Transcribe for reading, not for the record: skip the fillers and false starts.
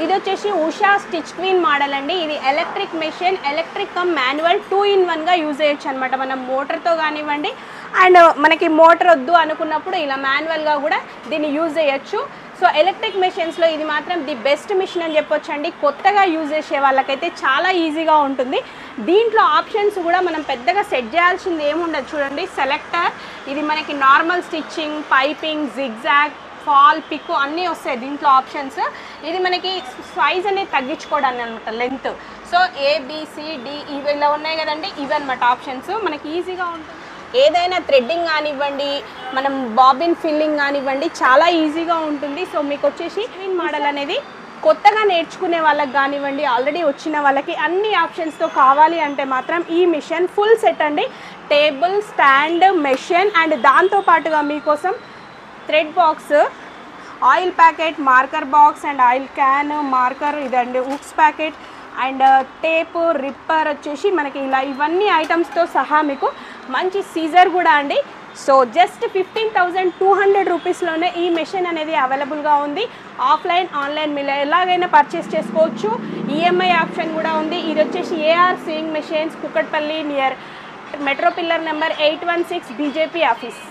ఇది వచ్చేసి Usha stitch queen model అండి. ఇది electric machine, electric cum manual 2-in-1గా యూజ్ చేయొచ్చు అనమాట. మనం మోటార్తో కానివ్వండి, అండ్ మనకి మోటార్ వద్దు అనుకున్నప్పుడు ఇలా మాన్యువల్గా కూడా దీన్ని యూజ్ చేయొచ్చు. సో ఎలక్ట్రిక్ మెషిన్స్లో ఇది మాత్రం ది బెస్ట్ మిషన్ అని చెప్పొచ్చు అండి. కొత్తగా యూజ్ చేసే వాళ్ళకైతే చాలా ఈజీగా ఉంటుంది. దీంట్లో ఆప్షన్స్ కూడా మనం పెద్దగా సెట్ చేయాల్సింది ఏముండదు. చూడండి, సెలెక్టర్, ఇది మనకి normal stitching, piping, zigzag, fall, pick అన్నీ వస్తాయి దీంట్లో ఆప్షన్స్. ఇది మనకి సైజ్ అనేది తగ్గించుకోవడానికి అనమాట, లెంత్. సో ABCD ఇవి ఇలా ఉన్నాయి కదండి, ఇవి అనమాట ఆప్షన్స్. మనకి ఈజీగా ఉంటుంది. ఏదైనా థ్రెడ్డింగ్ కానివ్వండి, మనం బాబిన్ ఫిల్లింగ్ కానివ్వండి, చాలా ఈజీగా ఉంటుంది. సో మీకు వచ్చేసి క్వీన్ మోడల్ అనేది కొత్తగా నేర్చుకునే వాళ్ళకి కానివ్వండి, ఆల్రెడీ వచ్చిన వాళ్ళకి అన్ని ఆప్షన్స్తో కావాలి అంటే మాత్రం ఈ మిషన్ ఫుల్ సెట్ అండి. టేబుల్, స్టాండ్, మెషిన్ అండ్ దాంతోపాటుగా మీకోసం thread box, oil packet, marker box and oil can, marker, ఇదండి ఉక్స్ ప్యాకెట్ అండ్ టేపు, రిప్పర్ వచ్చేసి మనకి ఇలా ఇవన్నీ ఐటమ్స్తో సహా మీకు మంచి సీజర్ కూడా అండి. సో జస్ట్ 15,200 రూపీస్లోనే ఈ మెషిన్ అనేది అవైలబుల్గా ఉంది. ఆఫ్లైన్, ఆన్లైన్ మీరు ఎలాగైనా పర్చేస్ చేసుకోవచ్చు. EMI ఆప్షన్ కూడా ఉంది. ఇది వచ్చేసి AR seeing machines, Kukatpally near metro pillar number 816 BJP office.